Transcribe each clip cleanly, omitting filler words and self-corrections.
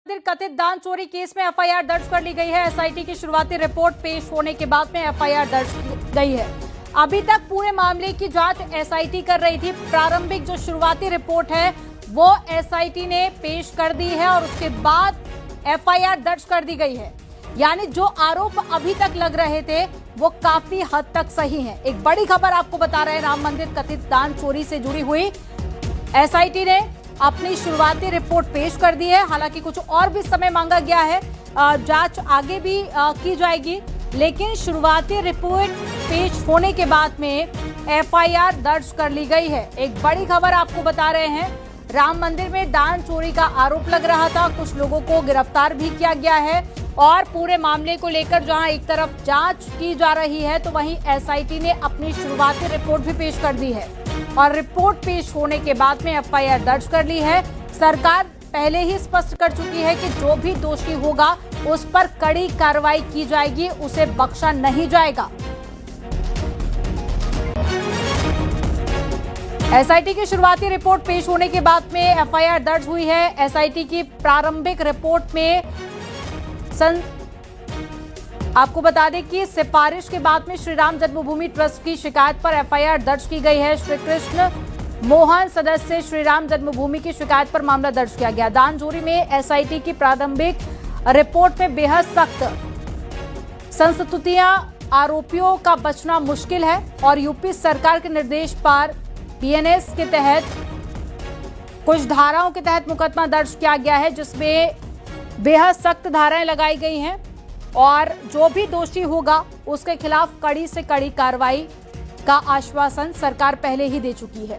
कथित दान चोरी केस में एफआईआर दर्ज कर ली गई है। एसआईटी की शुरुआती रिपोर्ट पेश होने के बाद में एफआईआर दर्ज की गई है। अभी तक पूरे मामले की जांच एसआईटी कर रही थी। प्रारंभिक जो शुरुआती रिपोर्ट है वो एसआईटी ने पेश कर दी है और उसके बाद एफआईआर दर्ज कर दी गई है। यानी जो आरोप अभी तक लग रहे थे वो काफी हद तक सही हैं। एक बड़ी खबर आपको बता रहे हैं, राम मंदिर कथित दान चोरी से जुड़ी हुई एसआईटी ने अपनी शुरुआती रिपोर्ट पेश कर दी है। हालांकि कुछ और भी समय मांगा गया है, जांच आगे भी की जाएगी, लेकिन शुरुआती रिपोर्ट पेश होने के बाद में एफआईआर दर्ज कर ली गई है। एक बड़ी खबर आपको बता रहे हैं, राम मंदिर में दान चोरी का आरोप लग रहा था, कुछ लोगों को गिरफ्तार भी किया गया है और पूरे मामले को लेकर जहां एक तरफ जांच की जा रही है तो वहीं एसआईटी ने अपनी शुरुआती रिपोर्ट भी पेश कर दी है और रिपोर्ट पेश होने के बाद में एफआईआर दर्ज कर ली है। सरकार पहले ही स्पष्ट कर चुकी है कि जो भी दोषी होगा उस पर कड़ी कार्रवाई की जाएगी, उसे बख्शा नहीं जाएगा। एसआईटी की शुरुआती रिपोर्ट पेश होने के बाद में एफआईआर दर्ज हुई है। एसआईटी की प्रारंभिक रिपोर्ट में आपको बता दें कि सिफारिश के बाद में श्री राम जन्मभूमि ट्रस्ट की शिकायत पर एफआईआर दर्ज की गई है। श्री कृष्ण मोहन सदस्य श्री राम जन्मभूमि की शिकायत पर मामला दर्ज किया गया। दान चोरी में एसआईटी की प्रारंभिक रिपोर्ट में बेहद सख्त संस्तुतियां, आरोपियों का बचना मुश्किल है और यूपी सरकार के निर्देश पर बीएनएस के तहत कुछ धाराओं के तहत मुकदमा दर्ज किया गया है, जिसमें बेहद सख्त धाराएं लगाई गई हैं और जो भी दोषी होगा उसके खिलाफ कड़ी से कड़ी कार्रवाई का आश्वासन सरकार पहले ही दे चुकी है।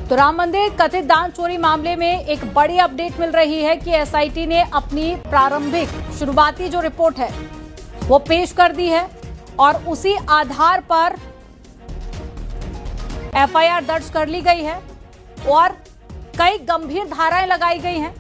तो राम मंदिर कथित दान चोरी मामले में एक बड़ी अपडेट मिल रही है कि एसआईटी ने अपनी प्रारंभिक शुरुआती जो रिपोर्ट है वो पेश कर दी है और उसी आधार पर एफआईआर दर्ज कर ली गई है और कई गंभीर धाराएं लगाई गई हैं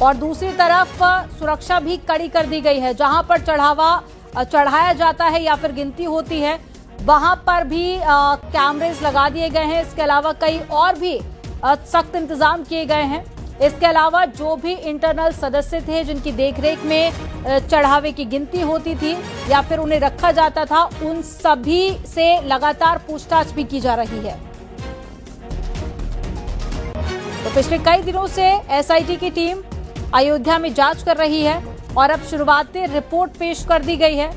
और दूसरी तरफ सुरक्षा भी कड़ी कर दी गई है। जहां पर चढ़ाया जाता है या फिर गिनती होती है वहां पर भी कैमरेस लगा दिए गए हैं। इसके अलावा कई और भी सख्त इंतजाम किए गए हैं। इसके अलावा जो भी इंटरनल सदस्य थे जिनकी देखरेख में चढ़ावे की गिनती होती थी या फिर उन्हें रखा जाता था, उन सभी से लगातार पूछताछ भी की जा रही है। तो पिछले कई दिनों से एसआईटी की टीम अयोध्या में जांच कर रही है और अब शुरुआती रिपोर्ट पेश कर दी गई है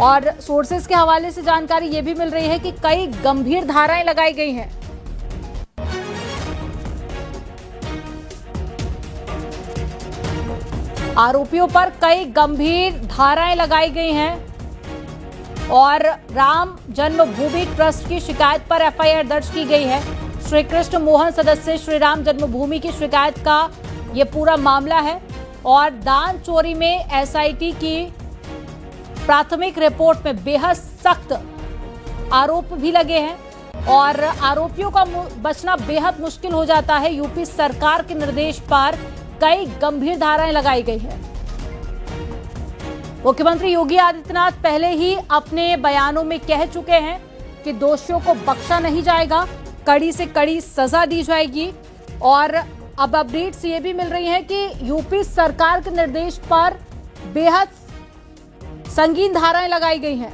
और सोर्सेस के हवाले से जानकारी यह भी मिल रही है कि कई गंभीर धाराएं लगाई गई हैं। आरोपियों पर कई गंभीर धाराएं लगाई गई हैं और राम जन्मभूमि ट्रस्ट की शिकायत पर एफआईआर दर्ज की गई है। श्री कृष्ण मोहन सदस्य श्री राम जन्मभूमि की शिकायत का ये पूरा मामला है और दान चोरी में एसआईटी की प्राथमिक रिपोर्ट में बेहद सख्त आरोप भी लगे हैं और आरोपियों का बचना बेहद मुश्किल हो जाता है। यूपी सरकार के निर्देश पर कई गंभीर धाराएं लगाई गई है। मुख्यमंत्री योगी आदित्यनाथ पहले ही अपने बयानों में कह चुके हैं कि दोषियों को बख्शा नहीं जाएगा, कड़ी से कड़ी सजा दी जाएगी और अब अपडेट्स ये भी मिल रही हैं कि यूपी सरकार के निर्देश पर बेहद संगीन धाराएं लगाई गई हैं।